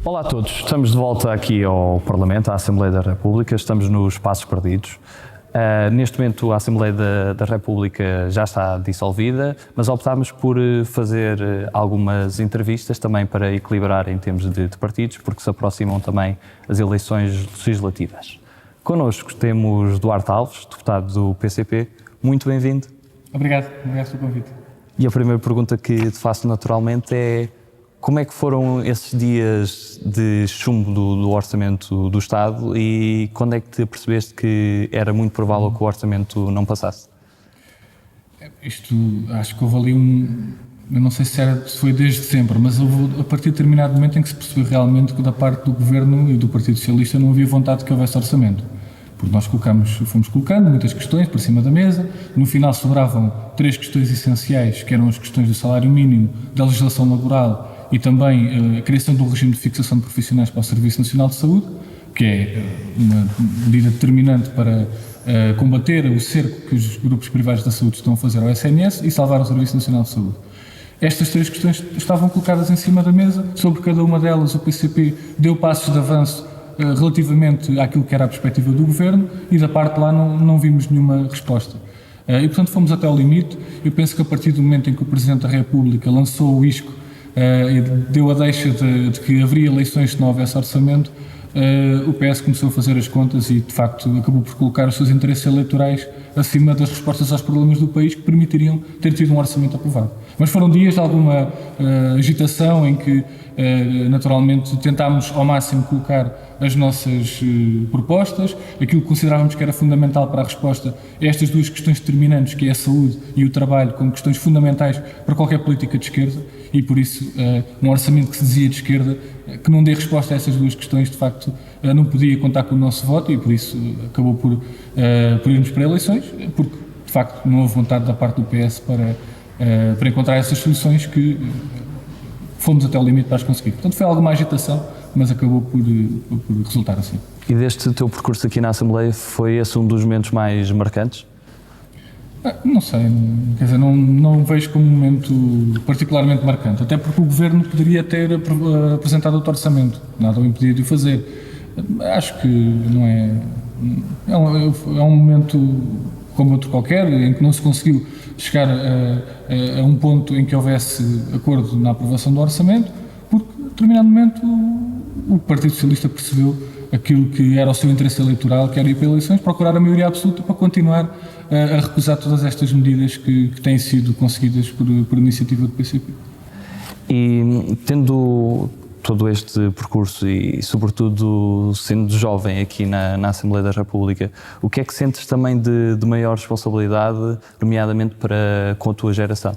Olá a todos, estamos de volta aqui ao Parlamento, à Assembleia da República, estamos nos Passos Perdidos. Neste momento a Assembleia da República já está dissolvida, mas optámos por fazer algumas entrevistas também para equilibrar em termos de partidos, porque se aproximam também as eleições legislativas. Connosco temos Duarte Alves, deputado do PCP. Muito bem-vindo. Obrigado pelo convite. E a primeira pergunta que te faço naturalmente é: como é que foram esses dias de chumbo do orçamento do Estado e quando é que te percebeste que era muito provável que o orçamento não passasse? Acho que houve ali eu não sei se foi desde sempre, mas houve a partir de determinado momento em que se percebeu realmente que da parte do Governo e do Partido Socialista não havia vontade de que houvesse orçamento. Porque nós fomos colocando muitas questões para cima da mesa, no final sobravam 3 questões essenciais, que eram as questões do salário mínimo, da legislação laboral e também a criação de um regime de fixação de profissionais para o Serviço Nacional de Saúde, que é uma medida determinante para combater o cerco que os grupos privados da saúde estão a fazer ao SNS e salvar o Serviço Nacional de Saúde. Estas 3 questões estavam colocadas em cima da mesa, sobre cada uma delas o PCP deu passos de avanço relativamente àquilo que era a perspectiva do Governo e da parte de lá não vimos nenhuma resposta. E portanto fomos até ao limite. Eu penso que a partir do momento em que o Presidente da República lançou o isco e deu a deixa de que haveria eleições se não houvesse orçamento, o PS começou a fazer as contas e de facto acabou por colocar os seus interesses eleitorais acima das respostas aos problemas do país que permitiriam ter tido um orçamento aprovado. Mas foram dias de alguma agitação em que naturalmente tentámos ao máximo colocar as nossas propostas, aquilo que considerávamos que era fundamental para a resposta a estas 2 questões determinantes, que é a saúde e o trabalho, como questões fundamentais para qualquer política de esquerda, e por isso um orçamento que se dizia de esquerda, que não dê resposta a essas 2 questões, de facto não podia contar com o nosso voto e por isso acabou por irmos para eleições, porque de facto não houve vontade da parte do PS para encontrar essas soluções que fomos até o limite para as conseguir. Portanto, foi alguma agitação, mas acabou por resultar assim. E deste teu percurso aqui na Assembleia, foi esse um dos momentos mais marcantes? Não sei, quer dizer, não vejo como um momento particularmente marcante, até porque o Governo poderia ter apresentado outro orçamento, nada o impedia de o fazer. Acho que não é um momento como outro qualquer, em que não se conseguiu chegar a um ponto em que houvesse acordo na aprovação do orçamento, porque, a determinado momento, o Partido Socialista percebeu aquilo que era o seu interesse eleitoral, que era ir para eleições, procurar a maioria absoluta para continuar a recusar todas estas medidas que têm sido conseguidas por iniciativa do PCP. E tendo todo este percurso e, sobretudo, sendo jovem aqui na Assembleia da República, o que é que sentes também de maior responsabilidade, nomeadamente com a tua geração?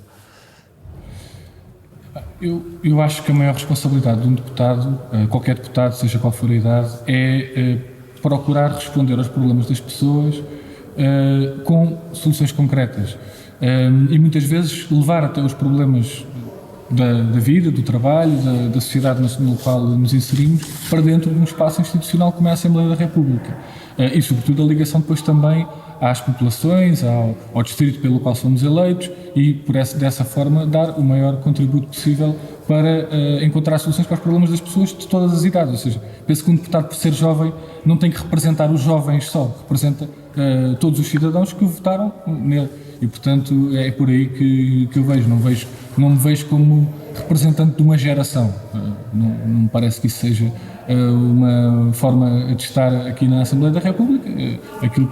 Eu acho que a maior responsabilidade de um deputado, qualquer deputado, seja qual for a idade, é procurar responder aos problemas das pessoas com soluções concretas e muitas vezes levar até os problemas da vida, do trabalho, da sociedade no qual nos inserimos, para dentro de um espaço institucional como é a Assembleia da República. E, sobretudo, a ligação depois também às populações, ao distrito pelo qual somos eleitos e, dessa forma, dar o maior contributo possível para encontrar soluções para os problemas das pessoas de todas as idades. Ou seja, penso que um deputado, por ser jovem, não tem que representar os jovens só, representa todos os cidadãos que votaram nele. E, portanto, é por aí que eu vejo. Não me vejo como representante de uma geração. Não me parece que isso seja uma forma de estar aqui na Assembleia da República. Aquilo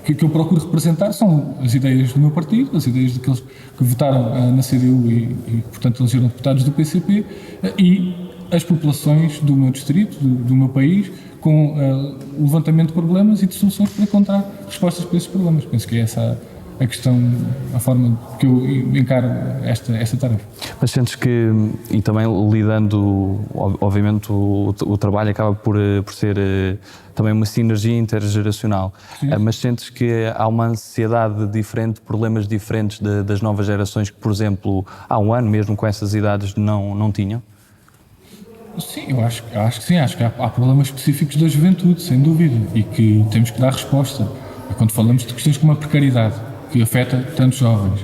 que eu procuro representar são as ideias do meu partido, as ideias daqueles que votaram na CDU e portanto, elegeram deputados do PCP e as populações do meu distrito, do meu país, com o levantamento de problemas e de soluções para encontrar respostas para esses problemas. Penso que é essa a questão, a forma que eu encaro esta tarefa. Mas sentes que, e também lidando, obviamente o trabalho acaba por ser também uma sinergia intergeracional, mas sentes que há uma ansiedade diferente, problemas diferentes das novas gerações que, por exemplo, há um ano, mesmo com essas idades, não tinham? Sim, eu acho que sim, acho que há problemas específicos da juventude, sem dúvida, e que temos que dar resposta. Quando falamos de questões como a precariedade, que afeta tantos jovens,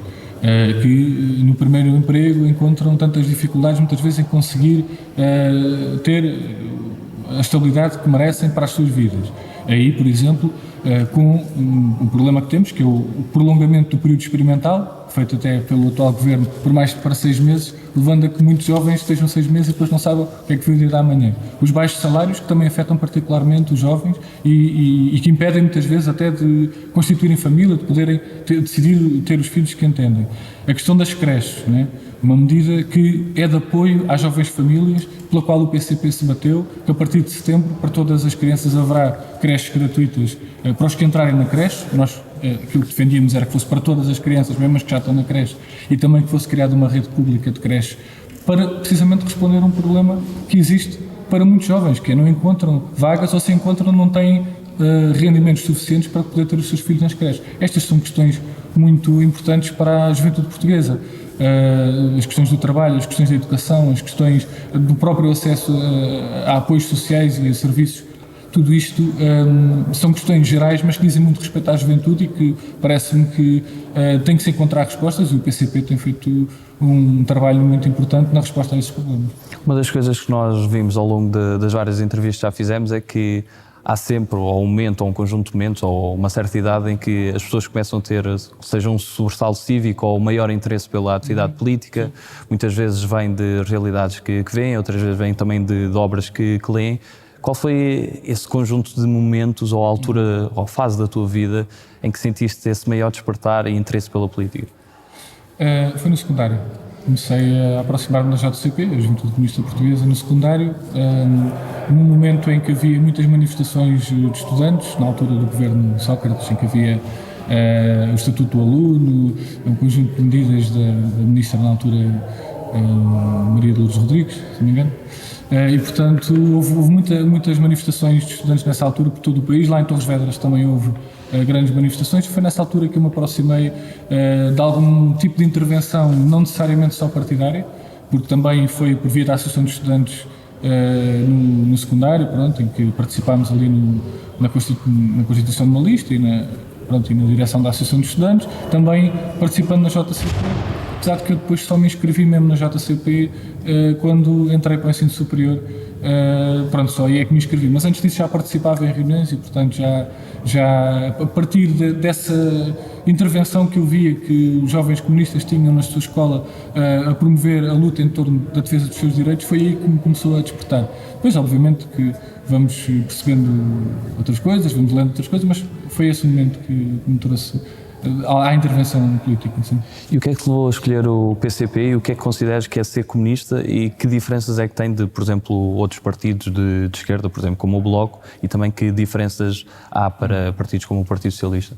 que no primeiro emprego encontram tantas dificuldades muitas vezes em conseguir ter a estabilidade que merecem para as suas vidas. Aí, por exemplo, com um problema que temos, que é o prolongamento do período experimental, feito até pelo atual governo por mais para 6 meses, levando a que muitos jovens estejam 6 meses e depois não sabem o que é que vai vir amanhã. Os baixos salários, que também afetam particularmente os jovens e que impedem muitas vezes até de constituírem família, de poderem decidir ter os filhos que entendem. A questão das creches, né? Uma medida que é de apoio às jovens famílias, pela qual o PCP se bateu, que a partir de setembro, para todas as crianças haverá creches gratuitas para os que entrarem na creche. Nós, aquilo que defendíamos era que fosse para todas as crianças, mesmo as que já estão na creche, e também que fosse criada uma rede pública de creches, para precisamente responder a um problema que existe para muitos jovens, que não encontram vagas ou se encontram não têm rendimentos suficientes para poder ter os seus filhos nas creches. Estas são questões muito importantes para a juventude portuguesa. As questões do trabalho, as questões da educação, as questões do próprio acesso a apoios sociais e a serviços, tudo isto são questões gerais, mas que dizem muito respeito à juventude e que parece-me que tem que se encontrar respostas, e o PCP tem feito um trabalho muito importante na resposta a esses problemas. Uma das coisas que nós vimos ao longo das várias entrevistas que já fizemos é que há sempre ou um momento, ou um conjunto de momentos, ou uma certa idade em que as pessoas começam a ter, seja um sobressalto cívico ou maior interesse pela atividade política. Muitas vezes vem de realidades que veem, outras vezes vem também de obras que leem. Qual foi esse conjunto de momentos ou altura ou fase da tua vida em que sentiste esse maior despertar e interesse pela política? Foi no secundário. Comecei a aproximar-me da JCP, a Juventude Comunista Portuguesa, no secundário, num momento em que havia muitas manifestações de estudantes, na altura do governo Sócrates, em que havia o Estatuto do Aluno, um conjunto de medidas da ministra na altura, Maria de Lourdes Rodrigues, se não me engano. E, portanto, houve muitas manifestações de estudantes nessa altura por todo o país. Lá em Torres Vedras também houve grandes manifestações. Foi nessa altura que eu me aproximei de algum tipo de intervenção, não necessariamente só partidária, porque também foi por via da Associação de Estudantes no secundário, pronto, em que participámos ali na constituição de uma lista e na direção da Associação de Estudantes, também participando na JCP. Apesar de que eu depois só me inscrevi mesmo na JCP quando entrei para o ensino superior, só aí é que me inscrevi. Mas antes disso já participava em reuniões e, portanto, já a partir dessa intervenção que eu via que os jovens comunistas tinham na sua escola a promover a luta em torno da defesa dos seus direitos, foi aí que me começou a despertar. Depois, obviamente, que vamos percebendo outras coisas, vamos lendo outras coisas, mas foi esse o momento que me trouxe à intervenção política. Sim. E o que é que te levou a escolher o PCP e o que é que consideras que é ser comunista e que diferenças é que tem de, por exemplo, outros partidos de esquerda, por exemplo, como o Bloco, e também que diferenças há para partidos como o Partido Socialista?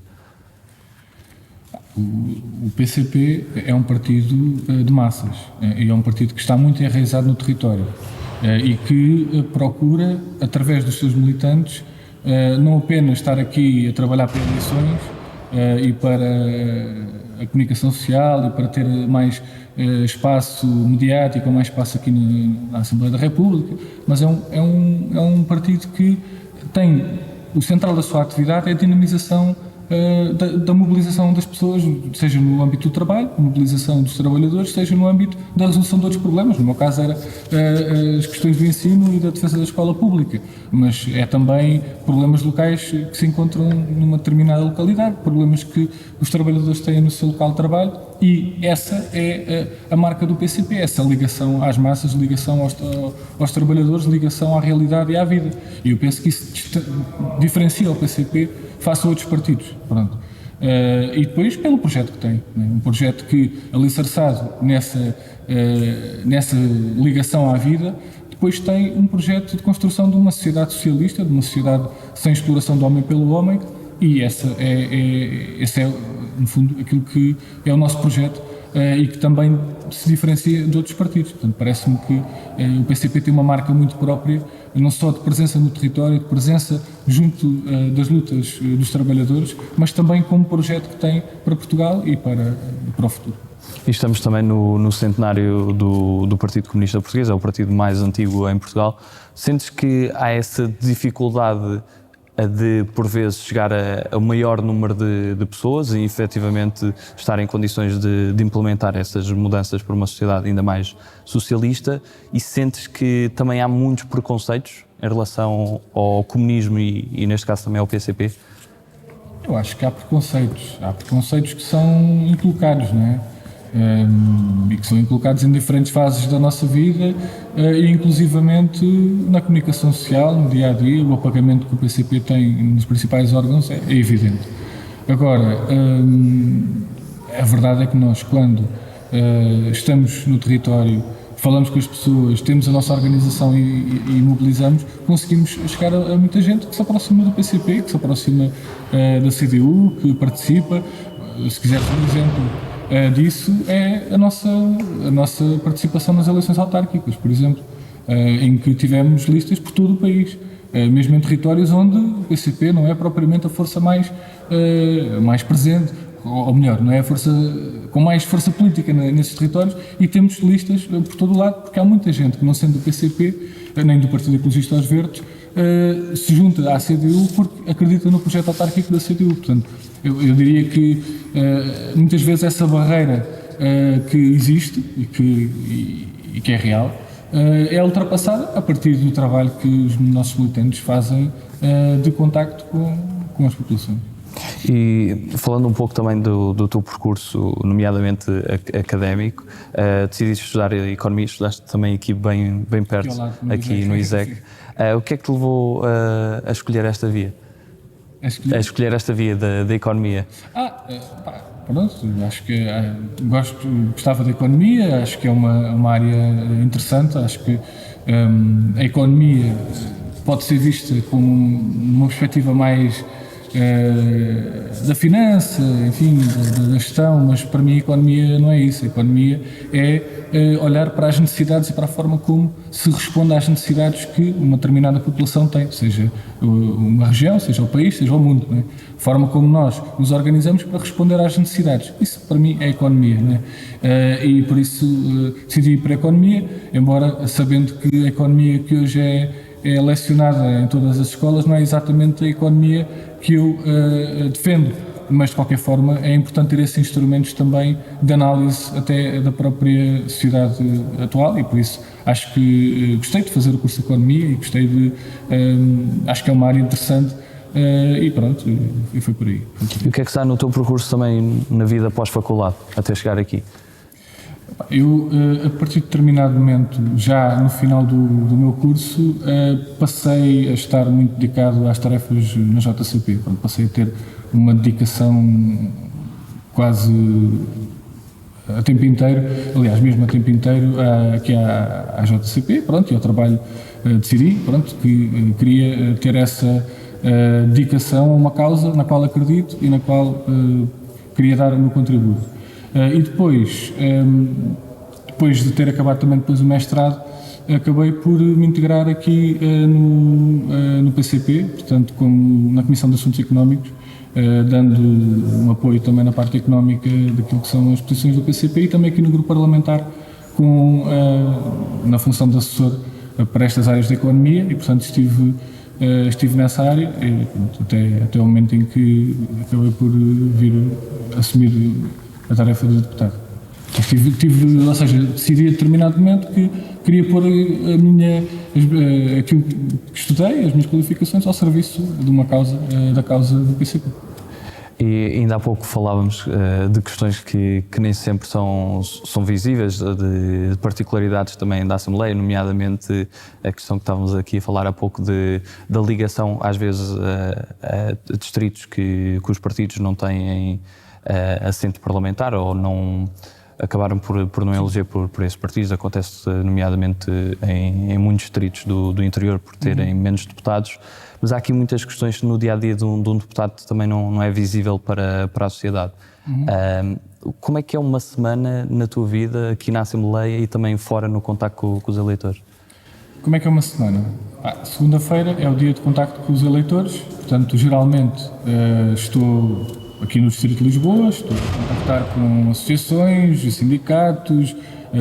O PCP é um partido de massas e é um partido que está muito enraizado no território e que procura, através dos seus militantes, não apenas estar aqui a trabalhar para eleições e para a comunicação social e para ter mais espaço mediático ou mais espaço aqui na Assembleia da República, mas é um partido que tem, o central da sua atividade é a dinamização da mobilização das pessoas, seja no âmbito do trabalho, a mobilização dos trabalhadores, seja no âmbito da resolução de outros problemas. No meu caso era as questões do ensino e da defesa da escola pública, mas é também problemas locais que se encontram numa determinada localidade, problemas que os trabalhadores têm no seu local de trabalho, e essa é a marca do PCP, essa ligação às massas, ligação aos trabalhadores, ligação à realidade e à vida. E eu penso que isso diferencia o PCP face a outros partidos. Pronto. E depois pelo projeto que tem, né? Um projeto que, alicerçado nessa ligação à vida, depois tem um projeto de construção de uma sociedade socialista, de uma sociedade sem exploração do homem pelo homem, e esse é, no fundo, aquilo que é o nosso projeto e que também se diferencia de outros partidos. Portanto, parece-me que o PCP tem uma marca muito própria, não só de presença no território, de presença junto das lutas dos trabalhadores, mas também como projeto que tem para Portugal e para o futuro. E estamos também no centenário do Partido Comunista Português, é o partido mais antigo em Portugal. Sentes que há essa dificuldade de, por vezes, chegar a um maior número de pessoas e, efetivamente, estar em condições de implementar essas mudanças para uma sociedade ainda mais socialista, e sentes que também há muitos preconceitos em relação ao comunismo e neste caso, também ao PCP? Eu acho que há preconceitos que são inculcados, não é? E que são inculcados em diferentes fases da nossa vida, e inclusivamente na comunicação social, no dia-a-dia. O apagamento que o PCP tem nos principais órgãos é evidente. Agora, a verdade é que nós, quando estamos no território, falamos com as pessoas, temos a nossa organização e mobilizamos, conseguimos chegar a muita gente que se aproxima do PCP, que se aproxima da CDU, que participa. Se quiseres um exemplo disso, é a nossa participação nas eleições autárquicas, por exemplo, em que tivemos listas por todo o país, mesmo em territórios onde o PCP não é propriamente a força mais presente, ou melhor, não é a força com mais força política nesses territórios, e temos listas por todo o lado, porque há muita gente que, não sendo do PCP, nem do Partido Ecologista aos Verdes, se junta à CDU porque acredita no projeto autárquico da CDU. Portanto, eu diria que muitas vezes essa barreira que existe e que é real é ultrapassada a partir do trabalho que os nossos militantes fazem de contacto com as populações. E falando um pouco também do teu percurso, nomeadamente académico, decidiste estudar Economia, estudaste também aqui bem perto, aqui no ISEC. O que é que te levou a escolher esta via? A escolher esta via da Economia? Pronto, acho que gostava da Economia, acho que é uma área interessante, acho que a Economia pode ser vista como uma perspectiva mais da finança, enfim, da gestão, mas para mim a economia não é isso. A economia é olhar para as necessidades e para a forma como se responde às necessidades que uma determinada população tem, seja uma região, seja o país, seja o mundo, não é? A forma como nós nos organizamos para responder às necessidades. Isso para mim é economia, não é? E por isso decidi ir para a economia, embora sabendo que a economia que hoje é lecionada em todas as escolas não é exatamente a economia que eu defendo, mas de qualquer forma é importante ter esses instrumentos também de análise até da própria sociedade atual, e por isso acho que gostei de fazer o curso de Economia e acho que é uma área interessante, e pronto, e foi por aí. E o que é que está no teu percurso também na vida pós-faculdade, até chegar aqui? Eu, a partir de determinado momento, já no final do meu curso, passei a estar muito dedicado às tarefas na JCP. Passei a ter uma dedicação quase a tempo inteiro, aliás, mesmo a tempo inteiro, aqui à JCP, e ao trabalho decidi, que queria ter essa dedicação a uma causa na qual acredito e na qual queria dar o meu contributo. E depois de ter acabado também depois o mestrado, acabei por me integrar aqui no PCP, portanto, na Comissão de Assuntos Económicos, dando um apoio também na parte económica daquilo que são as posições do PCP, e também aqui no grupo parlamentar na função de assessor para estas áreas da economia, e portanto estive nessa área até o momento em que acabei por vir assumir a tarefa de deputado. Ou seja, decidi a determinado momento que queria pôr aquilo que estudei, as minhas qualificações, ao serviço da causa do PCP. E ainda há pouco falávamos de questões que nem sempre são visíveis, de particularidades também da Assembleia, nomeadamente a questão que estávamos aqui a falar há pouco da ligação, às vezes, a distritos que os partidos não têm assento parlamentar, ou não acabaram por não eleger por esses partidos. Acontece nomeadamente em muitos distritos do interior por terem menos deputados, mas há aqui muitas questões que no dia-a-dia de um deputado também não é visível para a sociedade. Como é que é uma semana na tua vida aqui na Assembleia e também fora no contacto com os eleitores? Como é que é uma semana? Segunda-feira é o dia de contacto com os eleitores, portanto, geralmente estou aqui no Distrito de Lisboa, estou a contactar com associações, sindicatos,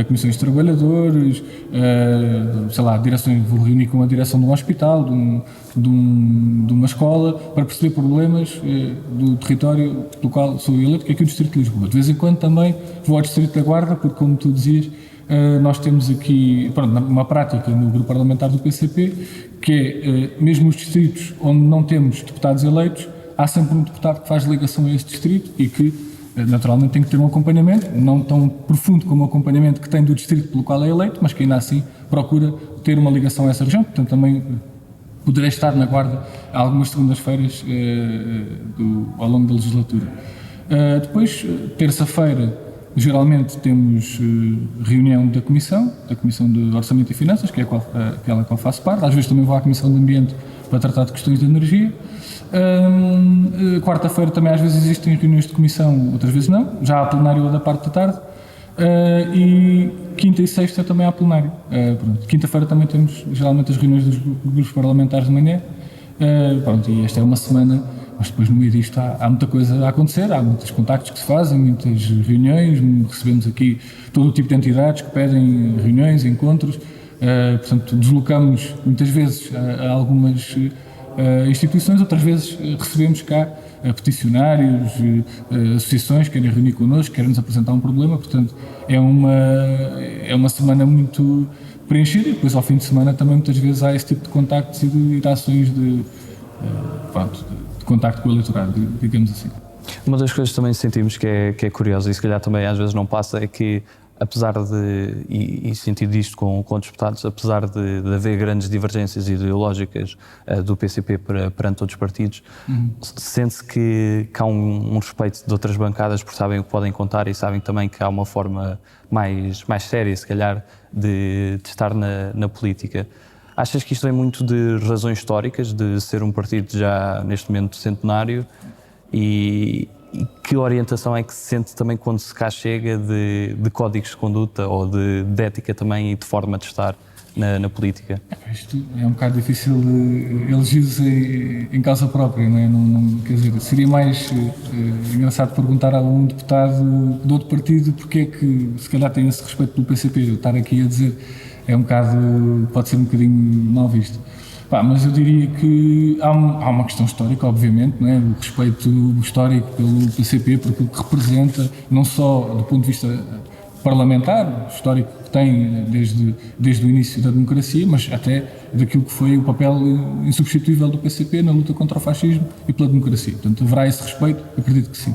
comissões de trabalhadores, sei lá, direções, vou reunir com a direção de um hospital, de uma escola, para perceber problemas do território do qual sou eleito, que é aqui o Distrito de Lisboa. De vez em quando também vou ao Distrito da Guarda, porque, como tu dizias, nós temos aqui, pronto, uma prática no grupo parlamentar do PCP, que é, mesmo os distritos onde não temos deputados eleitos, há sempre um deputado que faz ligação a esse distrito e que, naturalmente, tem que ter um acompanhamento, não tão profundo como o acompanhamento que tem do distrito pelo qual é eleito, mas que ainda assim procura ter uma ligação a essa região. Portanto, também poderei estar na Guarda algumas segundas-feiras ao longo da legislatura. Depois, terça-feira, geralmente temos reunião da Comissão de Orçamento e Finanças, que é aquela que eu faço parte. Às vezes também vou à Comissão de Ambiente para tratar de questões de energia. Quarta-feira também às vezes existem reuniões de comissão, outras vezes não. Já há plenário da parte da tarde. E quinta e sexta também há plenário. Quinta-feira também temos geralmente as reuniões dos grupos parlamentares de manhã. E esta é uma semana, mas depois no meio disto há muita coisa a acontecer, há muitos contactos que se fazem, muitas reuniões, recebemos aqui todo o tipo de entidades que pedem reuniões, encontros, portanto deslocamos muitas vezes a algumas instituições, outras vezes recebemos cá peticionários, associações que querem reunir connosco, querem nos apresentar um problema, portanto é uma semana muito preenchida e depois ao fim de semana também muitas vezes há esse tipo de contactos e de ações de contacto com o eleitorado, digamos assim. Uma das coisas que também sentimos que é curiosa e se calhar também às vezes não passa é que, apesar de, e sentido isto com os deputados, apesar de haver grandes divergências ideológicas do PCP perante outros partidos, sente-se que há um respeito de outras bancadas porque sabem o que podem contar e sabem também que há uma forma mais séria, se calhar, de estar na política. Achas que isto vem muito de razões históricas, de ser um partido já neste momento centenário e que orientação é que se sente também quando se cá chega de códigos de conduta ou de ética também e de forma de estar na política? Isto é um bocado difícil de elegir-se em causa própria, não é? Quer dizer, seria mais engraçado perguntar a um deputado de outro partido porque é que se calhar tem esse respeito pelo PCP. Eu estar aqui a dizer é um bocado, pode ser um bocadinho mal visto. Mas eu diria que há uma questão histórica, obviamente, não é? O respeito histórico pelo PCP, por aquilo que representa, não só do ponto de vista parlamentar, histórico que tem desde o início da democracia, mas até daquilo que foi o papel insubstituível do PCP na luta contra o fascismo e pela democracia. Portanto, haverá esse respeito? Acredito que sim.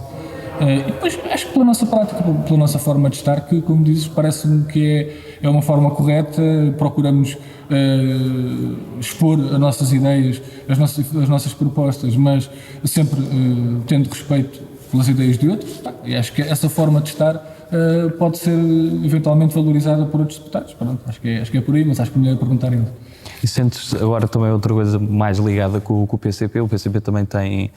E depois, acho que pela nossa prática, pela nossa forma de estar, que, como dizes, parece-me que é uma forma correta, procuramos expor as nossas ideias, as nossas propostas, mas sempre tendo respeito pelas ideias de outros, e acho que essa forma de estar pode ser eventualmente valorizada por outros deputados. Pronto, acho que é por aí, mas acho que é melhor perguntar a ele. E sentes agora também outra coisa mais ligada com o PCP? O PCP também tem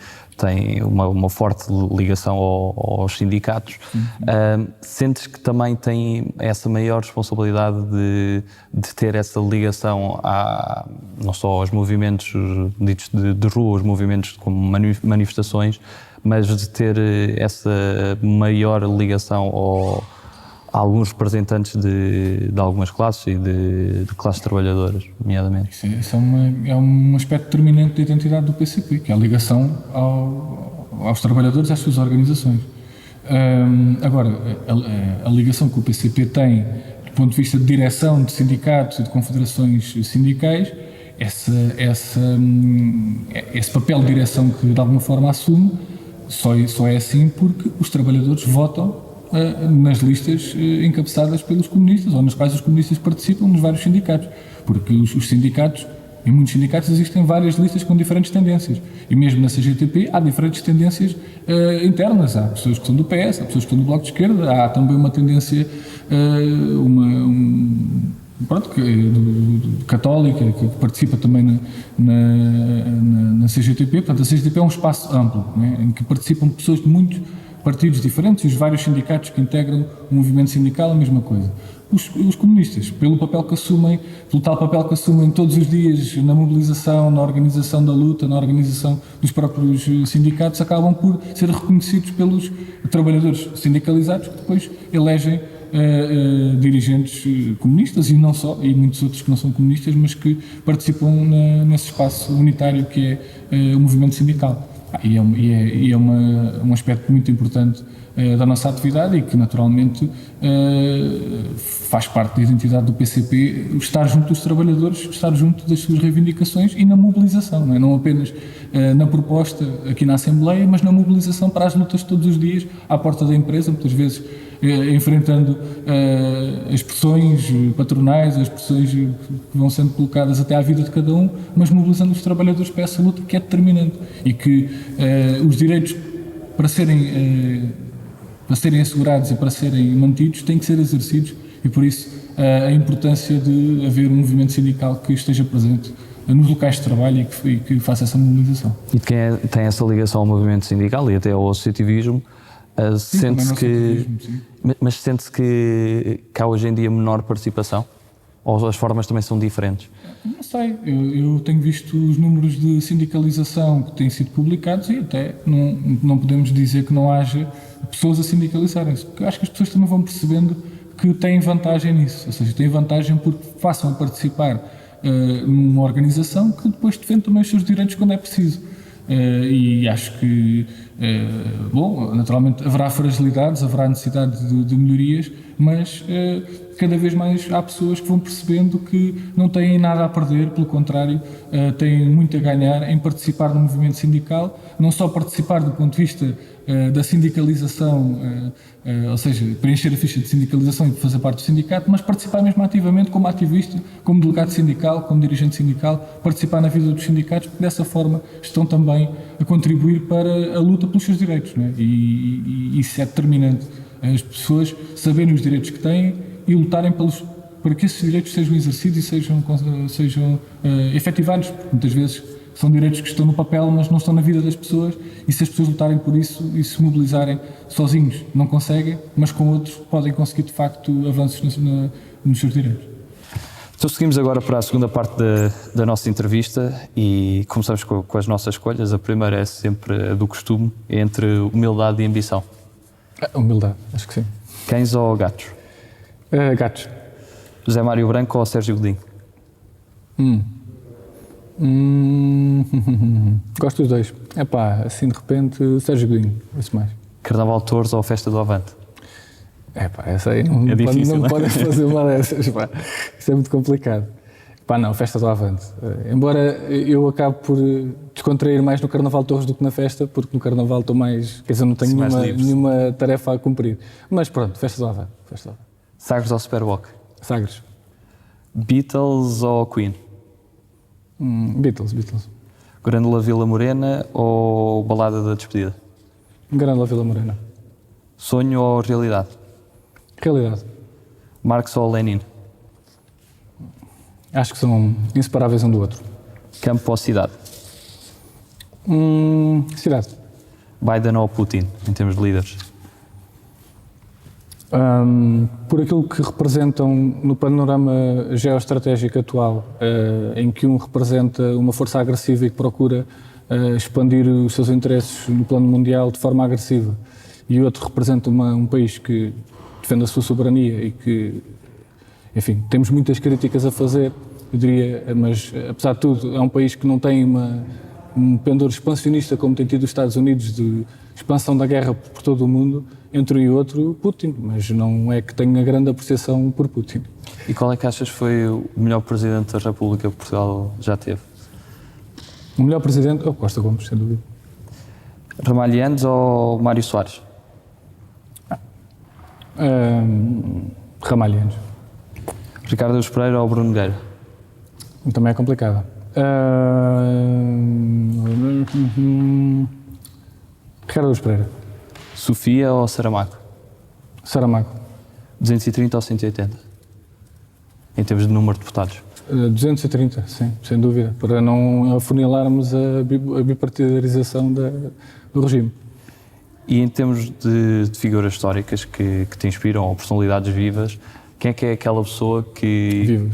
uma forte ligação aos sindicatos. Sentes que também tem essa maior responsabilidade de ter essa ligação não só aos movimentos ditos de rua, os movimentos como manifestações, mas de ter essa maior ligação a alguns representantes de algumas classes e de classes trabalhadoras, nomeadamente? Isso é um aspecto determinante da identidade do PCP, que é a ligação aos trabalhadores e às suas organizações. Agora, a ligação que o PCP tem do ponto de vista de direção de sindicatos e de confederações sindicais, esse papel de direção que de alguma forma assume, só é assim porque os trabalhadores votam nas listas encabeçadas pelos comunistas, ou nas quais os comunistas participam nos vários sindicatos, porque os sindicatos, em muitos sindicatos existem várias listas com diferentes tendências, e mesmo na CGTP há diferentes tendências internas, há pessoas que são do PS, há pessoas que são do Bloco de Esquerda, há também uma tendência católica, que participa também na CGTP. Portanto, a CGTP é um espaço amplo, né, em que participam pessoas de muitos partidos diferentes e os vários sindicatos que integram o movimento sindical, a mesma coisa. Os comunistas, pelo tal papel que assumem todos os dias na mobilização, na organização da luta, na organização dos próprios sindicatos, acabam por ser reconhecidos pelos trabalhadores sindicalizados que depois elegem dirigentes comunistas e não só, e muitos outros que não são comunistas, mas que participam nesse espaço unitário que é o movimento sindical. E é um aspecto muito importante da nossa atividade e que naturalmente faz parte da identidade do PCP estar junto dos trabalhadores, estar junto das suas reivindicações e na mobilização, não apenas na proposta aqui na Assembleia, mas na mobilização para as lutas todos os dias à porta da empresa, muitas vezes enfrentando as pressões patronais, as pressões que vão sendo colocadas até à vida de cada um, mas mobilizando os trabalhadores para essa luta que é determinante e que os direitos para serem assegurados e para serem mantidos têm que ser exercidos e por isso a importância de haver um movimento sindical que esteja presente nos locais de trabalho e que faça essa mobilização. E de quem tem essa ligação ao movimento sindical e até ao associativismo, sente-se que... Mas sente-se que há hoje em dia menor participação? Ou as formas também são diferentes? Não sei, eu tenho visto os números de sindicalização que têm sido publicados e até não podemos dizer que não haja pessoas a sindicalizarem-se, porque eu acho que as pessoas também vão percebendo que têm vantagem nisso, ou seja, têm vantagem porque façam participar numa organização que depois defende também os seus direitos quando é preciso. E acho que, naturalmente haverá fragilidades, haverá necessidade de melhorias, mas cada vez mais há pessoas que vão percebendo que não têm nada a perder, pelo contrário, têm muito a ganhar em participar no movimento sindical, não só participar do ponto de vista da sindicalização, ou seja, preencher a ficha de sindicalização e fazer parte do sindicato, mas participar mesmo ativamente como ativista, como delegado sindical, como dirigente sindical, participar na vida dos sindicatos, porque dessa forma estão também a contribuir para a luta pelos seus direitos, não é? E isso é determinante, as pessoas saberem os direitos que têm e lutarem para que esses direitos sejam exercidos e sejam efetivados, porque muitas vezes são direitos que estão no papel, mas não estão na vida das pessoas, e se as pessoas lutarem por isso e se mobilizarem sozinhos, não conseguem, mas com outros podem conseguir de facto avanços nos seus direitos. Então seguimos agora para a segunda parte da nossa entrevista e começamos com as nossas escolhas. A primeira é sempre a do costume, entre humildade e ambição. Humildade, acho que sim. Cães ou gatos? Gatos. José Mário Branco ou Sérgio Godinho? Gosto dos dois. Assim de repente, Sérgio Godinho, isso mais. Carnaval de Touros ou Festa do Avante? Essa aí não, é difícil, não podem fazer uma dessas, Isso é muito complicado. Não, Festa do Avante. Embora eu acabe por descontrair mais no Carnaval de Torres do que na festa, porque no Carnaval estou mais... Quer dizer, não tenho nenhuma tarefa a cumprir. Mas pronto, Festa do Avante. Sagres ou Superboc? Sagres. Beatles ou Queen? Beatles. Grândola Vila Morena ou Balada da Despedida? Grândola Vila Morena. Sonho ou realidade? Realidade. Marx ou Lenin? Acho que são inseparáveis um do outro. Campo ou cidade? Cidade. Biden ou Putin, em termos de líderes? Por aquilo que representam no panorama geoestratégico atual, em que um representa uma força agressiva e que procura expandir os seus interesses no plano mundial de forma agressiva, e o outro representa um país que defende a sua soberania e que, enfim, temos muitas críticas a fazer, eu diria, mas apesar de tudo é um país que não tem um pendor expansionista como tem tido os Estados Unidos de expansão da guerra por todo o mundo, entre um e outro, Putin, mas não é que tenha grande apreciação por Putin. E qual é que achas foi o melhor Presidente da República que Portugal já teve? O melhor Presidente? Costa Gomes, sem dúvida. Ramalhianes ou Mário Soares? Ramalhianes. Ricardo Araújo Pereira ou Bruno Nogueira? Também é complicado. Ricardo Araújo Pereira. Sofia ou Saramago? Saramago. 230 ou 180? Em termos de número de deputados? 230, sim, sem dúvida, para não afunilarmos a bipartidarização do regime. E em termos de figuras históricas que te inspiram, ou personalidades vivas, quem é aquela pessoa que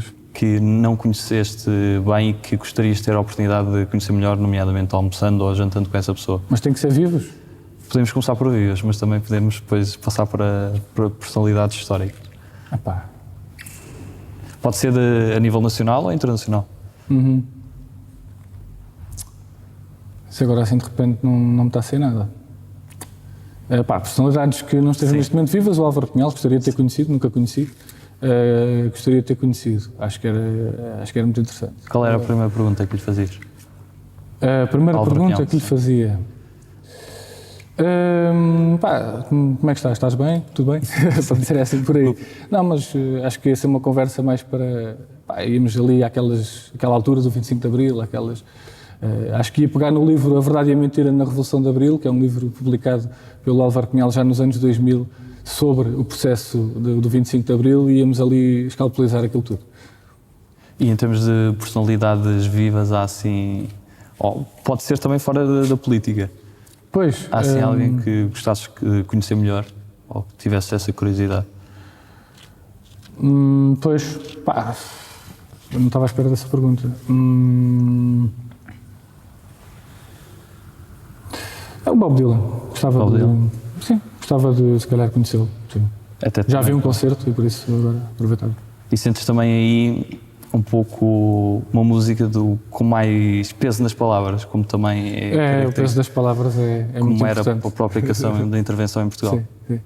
não conheceste bem e que gostarias de ter a oportunidade de conhecer melhor, nomeadamente almoçando ou jantando com essa pessoa? Mas tem que ser vivos? Podemos começar por vivas, mas também podemos depois passar para personalidades históricas. Epá. Pode ser a nível nacional ou internacional? Se agora assim de repente não me está a sair nada. Personalidades que não estejam neste momento vivas, o Álvaro Cunhal, gostaria de ter conhecido, nunca conheci. Gostaria de ter conhecido, acho que era muito interessante. Qual era a primeira pergunta que lhe fazias? A primeira Álvaro pergunta Cunhal. que lhe fazia. Como é que estás? Estás bem? Tudo bem? Para dizer assim por aí. Não, mas acho que ia ser uma conversa mais para. Íamos ali àquela altura do 25 de Abril, acho que ia pegar no livro A Verdade e a Mentira na Revolução de Abril, que é um livro publicado pelo Álvaro Cunhal já nos anos 2000, sobre o processo do 25 de Abril, e íamos ali escalpelizar aquilo tudo. E em termos de personalidades vivas, há assim. Pode ser também fora da política. Pois. Há assim alguém que gostasses de conhecer melhor ou que tivesse essa curiosidade? Pois, eu não estava à espera dessa pergunta. É o Bob Dylan. Gostava de se calhar conhecê-lo. Sim. Já vi um concerto e por isso agora aproveitava. E sentes também aí um pouco uma música com mais peso nas palavras, como também o peso das palavras é muito importante. Como era a própria questão da intervenção em Portugal. Sim.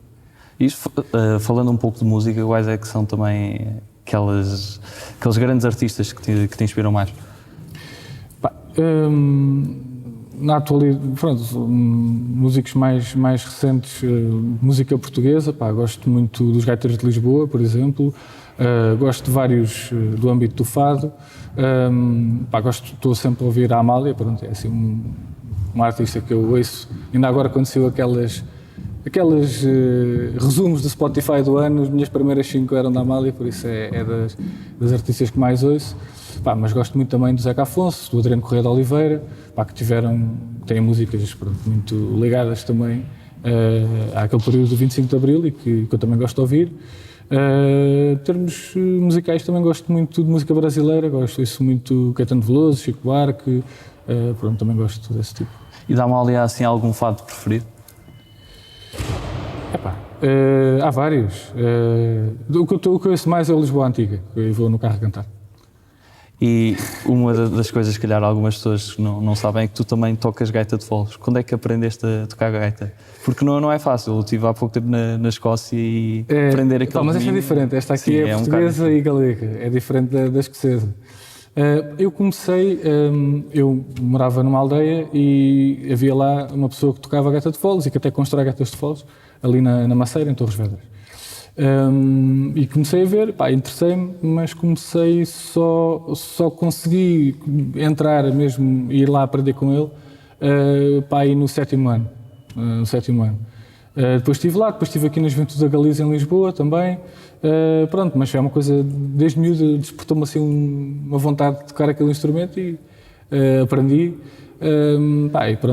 E falando um pouco de música, quais é que são também aqueles grandes artistas que te inspiram mais? Na atualidade, músicos mais recentes, música portuguesa, gosto muito dos Gaiteiros de Lisboa, por exemplo, gosto de vários do âmbito do fado, estou sempre a ouvir a Amália, é assim um artista que eu ouço, ainda agora aconteceu aqueles resumos do Spotify do ano, as minhas primeiras 5 eram da Amália, por isso é das artistas que mais ouço. Mas gosto muito também do Zeca Afonso, do Adriano Correia de Oliveira, que têm músicas muito ligadas também àquele período do 25 de Abril e que eu também gosto de ouvir. Em termos musicais também gosto muito de música brasileira, ouço muito Caetano Veloso, Chico Buarque, também gosto desse tipo. E da Amália, assim, algum fado preferido? Há vários. O que eu ouço mais é o Lisboa Antiga, que eu vou no carro cantar. E uma das coisas, se calhar, algumas pessoas não sabem é que tu também tocas gaita de foles. Quando é que aprendeste a tocar gaita? Porque não é fácil. Eu estive há pouco tempo na Escócia e aprender aquele Mas esta é diferente. Esta aqui é portuguesa e galega. É diferente da escocesa. Eu comecei... eu morava numa aldeia e havia lá uma pessoa que tocava gaita de foles e que até constrói gaitas de foles, ali na Maceira, em Torres Vedras. E comecei a ver, interessei-me, mas comecei só consegui entrar mesmo, ir lá aprender com ele, aí no sétimo ano. Depois estive aqui na Juventude da Galiza, em Lisboa também, mas é uma coisa, desde miúdo despertou-me assim uma vontade de tocar aquele instrumento e aprendi,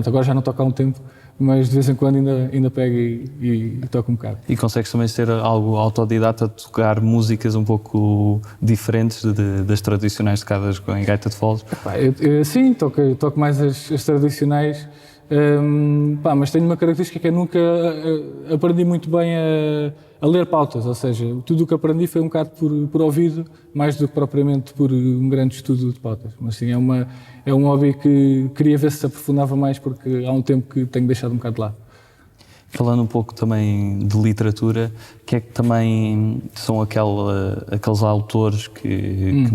agora já não toco há um tempo, mas de vez em quando ainda pego e toco um bocado. E consegues também ser algo autodidata, tocar músicas um pouco diferentes das tradicionais tocadas em gaita de foles? Sim, toco mais as tradicionais, mas tenho uma característica que eu nunca aprendi muito bem a ler pautas, ou seja, tudo o que aprendi foi um bocado por ouvido, mais do que propriamente por um grande estudo de pautas. Mas sim, é um hobby que queria ver se aprofundava mais, porque há um tempo que tenho deixado um bocado de lado. Falando um pouco também de literatura, que é que também são aqueles autores que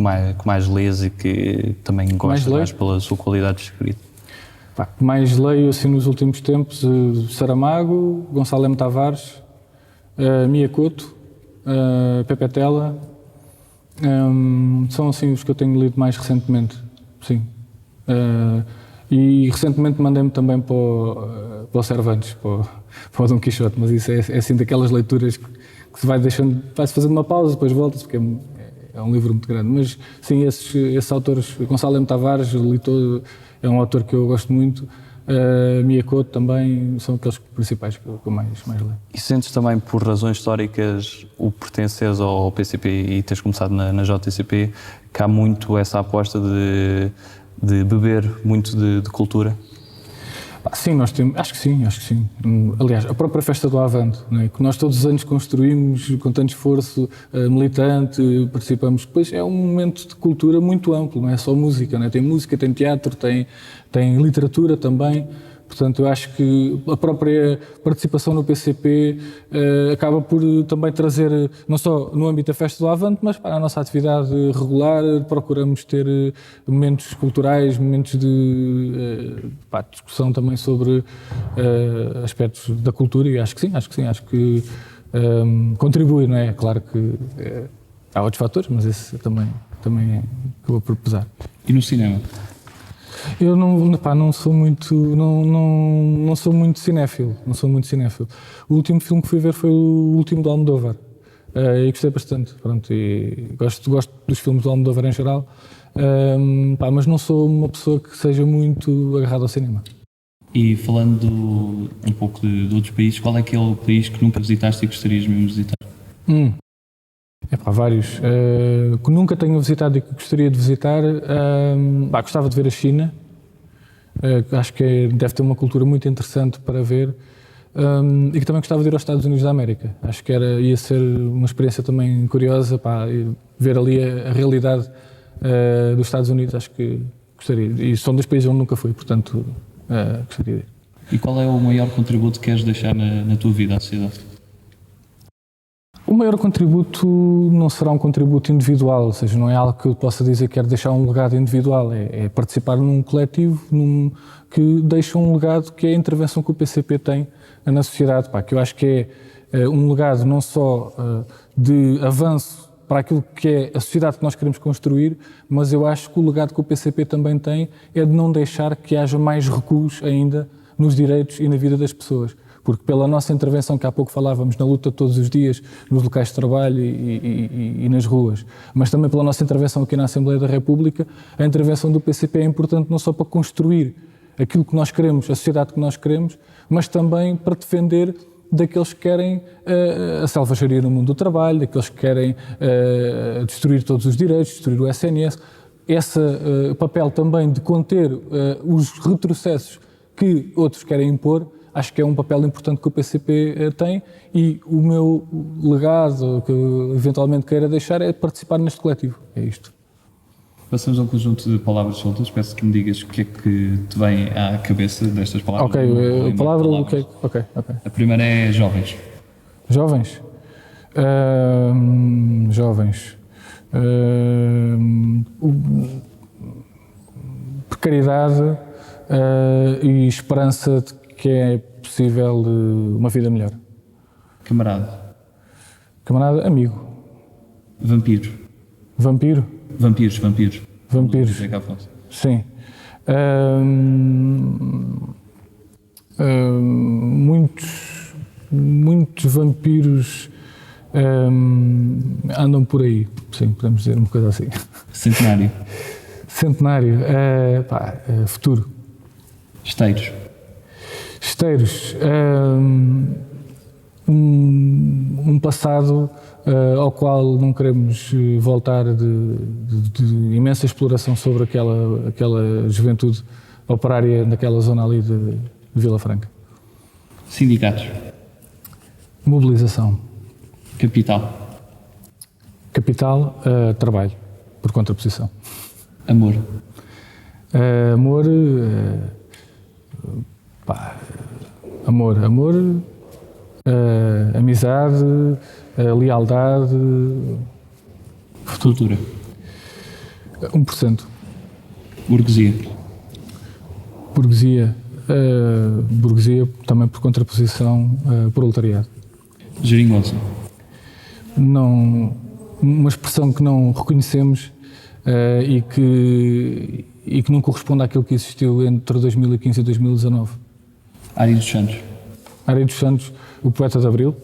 mais lês e que também gostas mais pela sua qualidade de escrita? Mais leio assim nos últimos tempos, Saramago, Gonçalo M. Tavares, Mia Couto, Pepe Tela, são assim os que eu tenho lido mais recentemente, sim. E recentemente mandei-me também para o Cervantes, para o Dom Quixote, mas isso é assim daquelas leituras que se vai-se fazendo uma pausa, depois volta-se, porque é um livro muito grande. Mas sim, esses autores, Gonçalo M. Tavares, li todo, é um autor que eu gosto muito. Mia Couto também, são aqueles principais que eu mais leio. E sentes também, por razões históricas, o pertenceres ao PCP e teres começado na JCP, que há muito essa aposta de beber muito de cultura? Sim, nós temos, acho que sim, acho que sim. Aliás, a própria Festa do Avante, não é? Que nós todos os anos construímos com tanto esforço, militante, participamos. Depois é um momento de cultura muito amplo, não é só música, não é? Tem música, tem teatro, tem literatura também. Portanto, eu acho que a própria participação no PCP acaba por também trazer, não só no âmbito da Festa do Avante, mas para a nossa atividade regular, procuramos ter momentos culturais, momentos de discussão também sobre aspectos da cultura, e acho que sim, acho que contribui, não é? Claro que há outros fatores, mas esse também acabou por pesar. E no cinema? Eu não sou muito cinéfilo, O último filme que fui ver foi o último do Almodóvar, e gostei bastante, pronto, e gosto dos filmes do Almodóvar em geral, mas não sou uma pessoa que seja muito agarrada ao cinema. E falando um pouco de outros países, qual é aquele país que nunca visitaste e gostarias mesmo de visitar? Vários. Que nunca tenho visitado e que gostaria de visitar. Gostava de ver a China. Acho que deve ter uma cultura muito interessante para ver. E que também gostava de ir aos Estados Unidos da América. Acho que ia ser uma experiência também curiosa, ver ali a realidade dos Estados Unidos. Acho que gostaria. E são dois países onde nunca fui, portanto, gostaria de ir. E qual é o maior contributo que queres deixar na tua vida à sociedade? O maior contributo não será um contributo individual, ou seja, não é algo que eu possa dizer que quero deixar um legado individual, é participar num coletivo que deixa um legado, que é a intervenção que o PCP tem na sociedade, que eu acho que é um legado não só de avanço para aquilo que é a sociedade que nós queremos construir, mas eu acho que o legado que o PCP também tem é de não deixar que haja mais recuos ainda nos direitos e na vida das pessoas. Porque pela nossa intervenção, que há pouco falávamos, na luta todos os dias, nos locais de trabalho e nas ruas, mas também pela nossa intervenção aqui na Assembleia da República, a intervenção do PCP é importante não só para construir aquilo que nós queremos, a sociedade que nós queremos, mas também para defender daqueles que querem a selvageria no mundo do trabalho, daqueles que querem destruir todos os direitos, destruir o SNS. Esse papel também de conter os retrocessos que outros querem impor, acho que é um papel importante que o PCP tem, e o meu legado, que eventualmente queira deixar, é participar neste coletivo. É isto. Passamos a um conjunto de palavras soltas. Peço que me digas o que é que te vem à cabeça destas palavras. Ok, a palavra... Ok. A primeira é jovens. Jovens? Precariedade e esperança de que é possível uma vida melhor. Camarada. Camarada, amigo. Vampiro. Vampiro? Vampiros. Sim. Muitos vampiros andam por aí. Sim, podemos dizer uma coisa assim. Centenário. Futuro. Esteiros. Um passado ao qual não queremos voltar, de imensa exploração sobre aquela juventude operária naquela zona ali de Vila Franca. Sindicatos. Mobilização. Capital. Trabalho, por contraposição. Amor. Amor, amizade, lealdade. Cultura. 1%. Burguesia também por contraposição, proletariado. Geringonça. Não, uma expressão que não reconhecemos e que não corresponde àquilo que existiu entre 2015 e 2019. Área dos Santos. Área dos Santos, o poeta de Abril.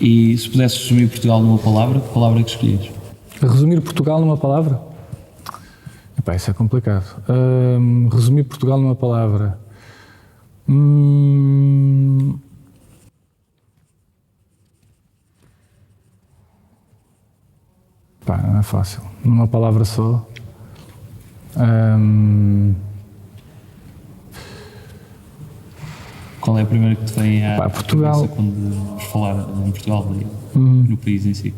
E se pudesses resumir Portugal numa palavra, que palavra é que escolhias? Resumir Portugal numa palavra? Isso é complicado. Resumir Portugal numa palavra. Não é fácil. Numa palavra só. Qual é a primeira que te vem à Portugal. cabeça quando vamos falar em Portugal e no país em si?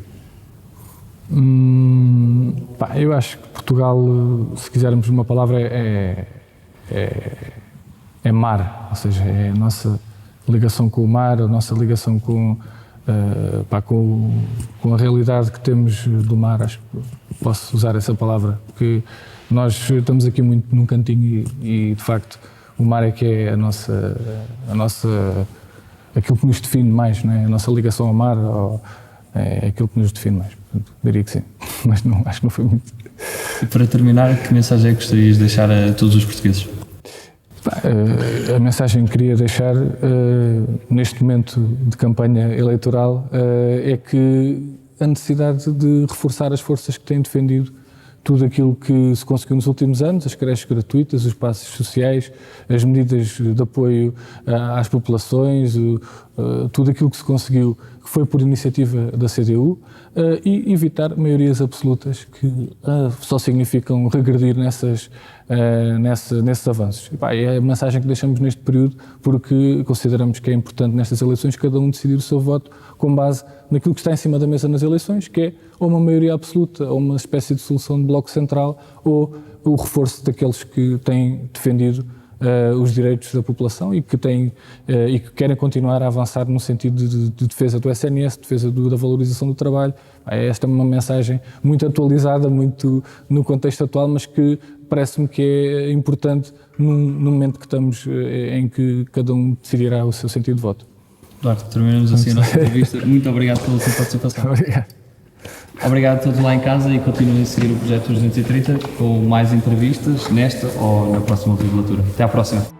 Eu acho que Portugal, se quisermos uma palavra, é mar, ou seja, é a nossa ligação com o mar, a nossa ligação com a realidade que temos do mar. Acho que posso usar essa palavra, porque nós estamos aqui muito num cantinho e de facto o mar é que é a nossa aquilo que nos define mais, não é? A nossa ligação ao mar é aquilo que nos define mais. Portanto, diria que sim, mas não, acho que não foi muito. E para terminar, que mensagem é que gostarias de deixar a todos os portugueses? A mensagem que queria deixar neste momento de campanha eleitoral é que a necessidade de reforçar as forças que têm defendido tudo aquilo que se conseguiu nos últimos anos, as creches gratuitas, os passos sociais, as medidas de apoio às populações, tudo aquilo que se conseguiu, que foi por iniciativa da CDU, e evitar maiorias absolutas que só significam regredir nesses avanços. É a mensagem que deixamos neste período, porque consideramos que é importante nestas eleições cada um decidir o seu voto com base naquilo que está em cima da mesa nas eleições, que é ou uma maioria absoluta, ou uma espécie de solução de bloco central, ou o reforço daqueles que têm defendido os direitos da população e que querem continuar a avançar no sentido de defesa do SNS, defesa da valorização do trabalho. Esta é uma mensagem muito atualizada, muito no contexto atual, mas que parece-me que é importante no momento que estamos em que cada um decidirá o seu sentido de voto. Eduardo, terminamos assim a nossa entrevista. Muito obrigado pela sua participação. Obrigado. Obrigado a todos lá em casa e continuem a seguir o Projeto 230 com mais entrevistas nesta ou na próxima legislatura. Até à próxima.